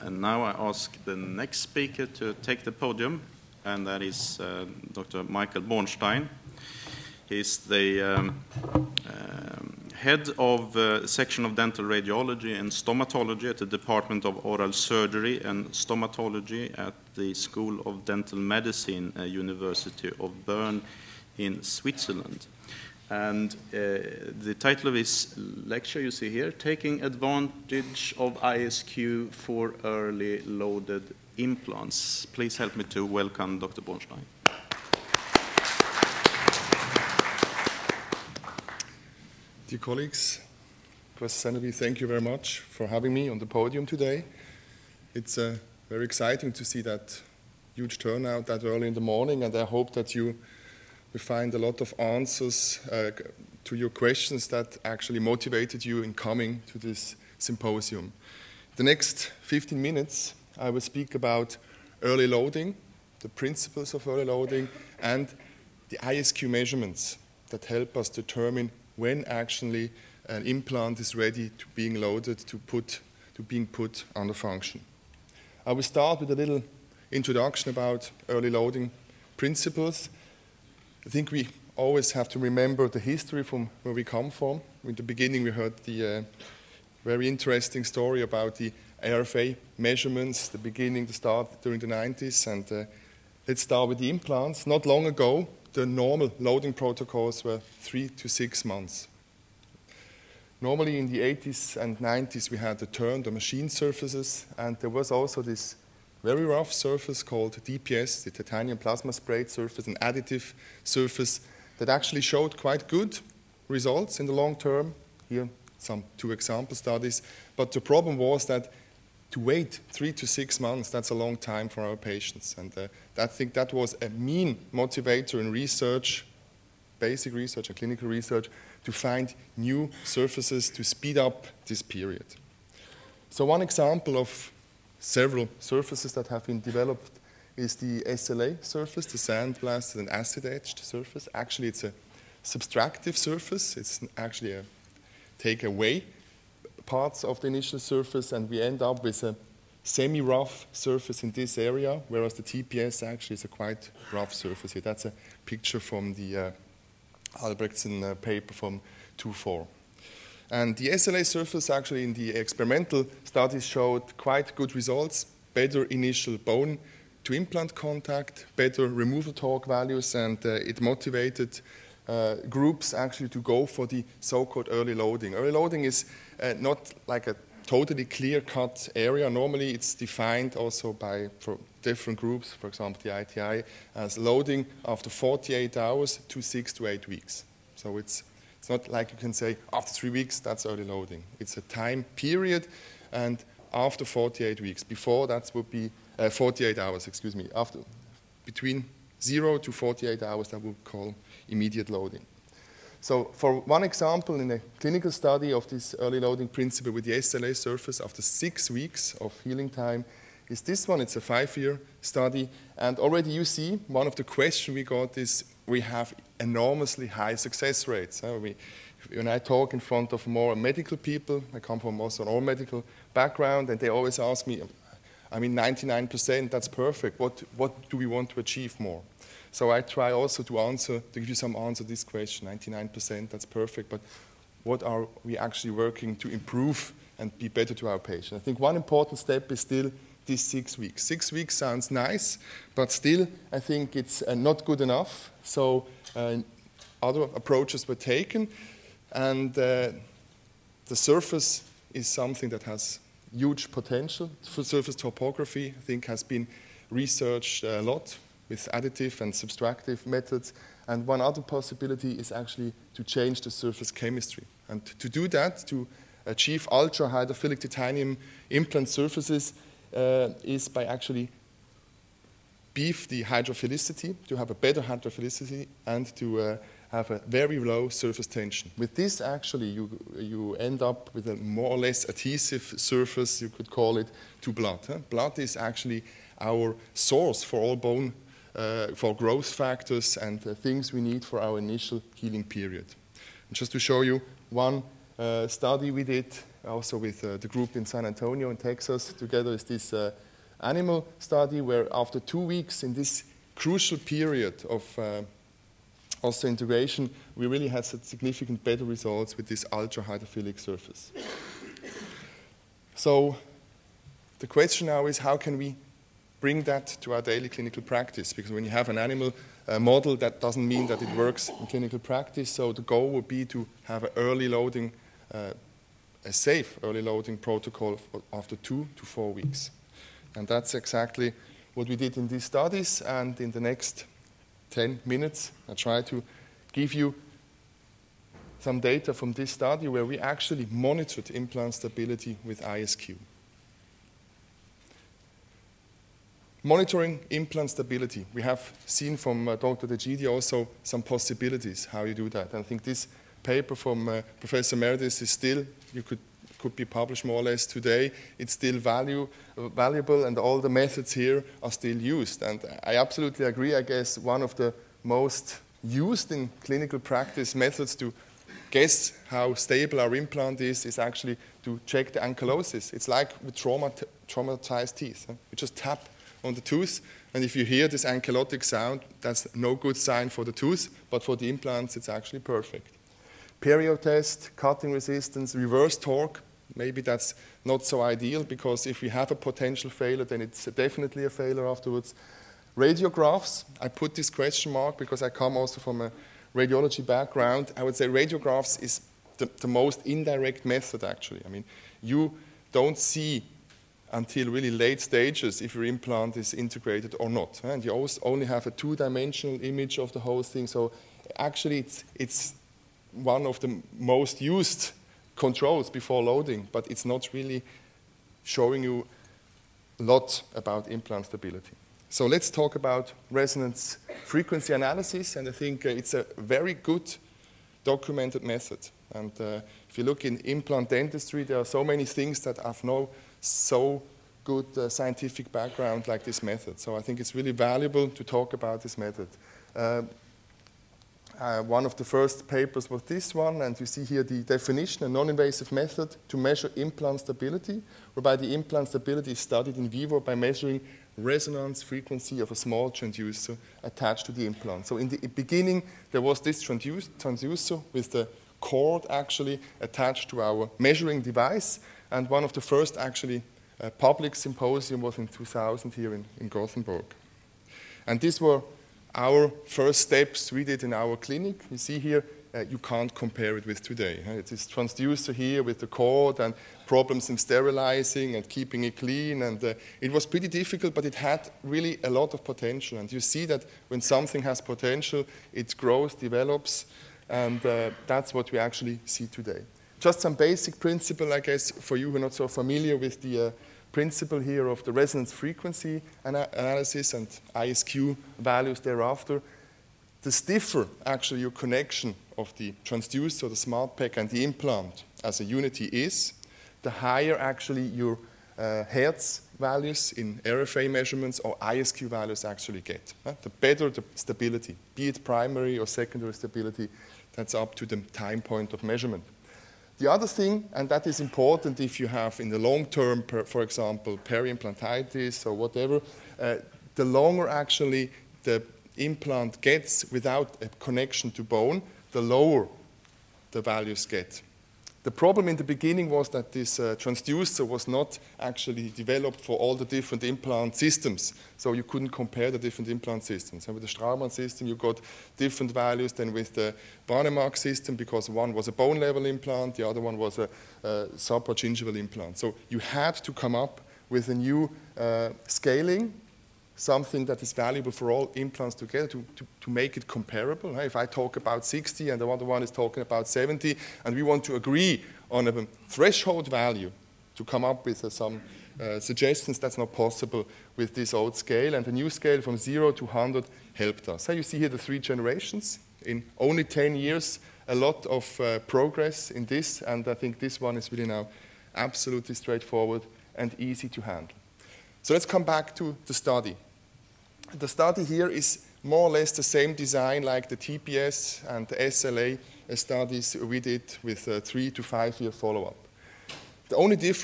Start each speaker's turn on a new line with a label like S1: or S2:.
S1: And now I ask the next speaker to take the podium, and that is Dr. Michael Bornstein. He's the head of section of dental radiology and stomatology at the Department of Oral Surgery and Stomatology at the School of Dental Medicine, University of Bern in Switzerland. And the title of his lecture you see here, Taking Advantage of ISQ for Early Loaded Implants. Please help me to welcome Dr. Bornstein.
S2: Dear colleagues, Professor Seneby, thank you very much for having me on the podium today. It's very exciting to see that huge turnout that early in the morning, and I hope that you will find a lot of answers to your questions that actually motivated you in coming to this symposium. The next 15 minutes, I will speak about early loading, the principles of early loading, and the ISQ measurements that help us determine when actually an implant is ready to being loaded, to being put under function. I will start with a little introduction about early loading principles. I think we always have to remember the history from where we come from. In the beginning, we heard the very interesting story about the RFA measurements, the start during the 90s. And let's start with the implants. Not long ago, the normal loading protocols were 3 to 6 months. Normally in the 80s and 90s, we had the turned or machine surfaces, and there was also this very rough surface called DPS, the titanium plasma sprayed surface, an additive surface that actually showed quite good results in the long term. Here, some 2 example studies. But the problem was that to wait 3 to 6 months, that's a long time for our patients. And I think that was a main motivator in research, basic research and clinical research, to find new surfaces to speed up this period. So one example of several surfaces that have been developed is the SLA surface, the sandblasted and acid-etched surface. Actually, it's a subtractive surface. It's actually take away parts of the initial surface, and we end up with a semi-rough surface in this area, whereas the TPS actually is a quite rough surface here. That's a picture from the Albrechtsen paper from 2004. And the SLA surface actually in the experimental studies showed quite good results, better initial bone to implant contact, better removal torque values, and it motivated groups actually to go for the so-called early loading. Early loading is not like a totally clear-cut area. Normally it's defined also for different groups, for example the ITI, as loading after 48 hours to 6 to 8 weeks. So it's not like you can say after 3 weeks that's early loading. It's a time period, and after 48 weeks. Before that would be 48 hours, excuse me. Between 0 to 48 hours, that would call immediate loading. So for one example, in a clinical study of this early loading principle with the SLA surface after 6 weeks of healing time is this one. It's a 5-year study. And already you see, one of the questions we got is we have enormously high success rates. When I talk in front of more medical people, I come from also an all-medical background, and they always ask me, 99%, that's perfect. What do we want to achieve more? So I try also to give you some answer to this question. 99%, that's perfect, but what are we actually working to improve and be better to our patient? I think one important step is still this 6 weeks. 6 weeks sounds nice, but still I think it's not good enough. So other approaches were taken, and the surface is something that has huge potential. For surface topography, I think, has been researched a lot with additive and subtractive methods. And one other possibility is actually to change the surface chemistry. And to do that, to achieve ultra-hydrophilic titanium implant surfaces, is by actually beef the hydrophilicity, to have a better hydrophilicity, and to have a very low surface tension. With this, actually, you end up with a more or less adhesive surface, you could call it, to blood. Blood is actually our source for all bone, for growth factors and things we need for our initial healing period. And just to show you one study we did also with the group in San Antonio in Texas together, is this animal study where after 2 weeks in this crucial period of osseointegration, we really had significant better results with this ultra-hydrophilic surface. So the question now is, how can we bring that to our daily clinical practice? Because when you have an animal model, that doesn't mean that it works in clinical practice. So the goal would be to have an early loading, a safe early loading protocol after 2 to 4 weeks. And that's exactly what we did in these studies. And in the next 10 minutes, I try to give you some data from this study where we actually monitored implant stability with ISQ. Monitoring implant stability. We have seen from Dr. De Gidi also some possibilities how you do that. And I think this paper from Professor Meredith is still, could be published more or less today. It's still valuable, and all the methods here are still used. And I absolutely agree. I guess one of the most used in clinical practice methods to guess how stable our implant is actually to check the ankylosis. It's like with traumatized teeth. You just tap on the tooth, and if you hear this ankylotic sound, that's no good sign for the tooth, but for the implants, it's actually perfect. Perio test, cutting resistance, reverse torque, maybe that's not so ideal, because if we have a potential failure, then it's definitely a failure afterwards. Radiographs, I put this question mark because I come also from a radiology background. I would say radiographs is the most indirect method, actually. I mean, you don't see until really late stages if your implant is integrated or not. And you always only have a two-dimensional image of the whole thing. So actually it's one of the most used controls before loading, but it's not really showing you a lot about implant stability. So let's talk about resonance frequency analysis, and I think it's a very good documented method. And if you look in implant dentistry, there are so many things that have no so good scientific background like this method. So I think it's really valuable to talk about this method. One of the first papers was this one, and you see here the definition, a non-invasive method to measure implant stability, whereby the implant stability is studied in vivo by measuring resonance frequency of a small transducer attached to the implant. So in the beginning, there was this transducer with the cord actually attached to our measuring device, and one of the first actually public symposium was in 2000 here in Gothenburg. And these were our first steps we did in our clinic. You see here, you can't compare it with today. It's this transducer here with the cord and problems in sterilizing and keeping it clean. And it was pretty difficult, but it had really a lot of potential. And you see that when something has potential, it grows, develops, and that's what we actually see today. Just some basic principle, I guess, for you who are not so familiar with the principle here of the resonance frequency analysis and ISQ values thereafter. The stiffer actually your connection of the transducer, the smart pack, and the implant as a unity is, the higher actually your Hertz values in RFA measurements or ISQ values actually get. The better the stability, be it primary or secondary stability, that's up to the time point of measurement. The other thing, and that is important if you have in the long term, for example, peri-implantitis or whatever, the longer actually the implant gets without a connection to bone, the lower the values get. The problem in the beginning was that this transducer was not actually developed for all the different implant systems, so you couldn't compare the different implant systems. And with the Straumann system, you got different values than with the Barnemark system, because one was a bone-level implant, the other one was a supragingival implant. So you had to come up with a new scaling, something that is valuable for all implants together to make it comparable. If I talk about 60 and the other one is talking about 70, and we want to agree on a threshold value to come up with some suggestions, that's not possible with this old scale. And the new scale from 0 to 100 helped us. So you see here the 3 generations. In only 10 years, a lot of progress in this, and I think this one is really now absolutely straightforward and easy to handle. So let's come back to the study. The study here is more or less the same design like the TPS and the SLA studies we did with 3 to 5 year follow-up. The only difference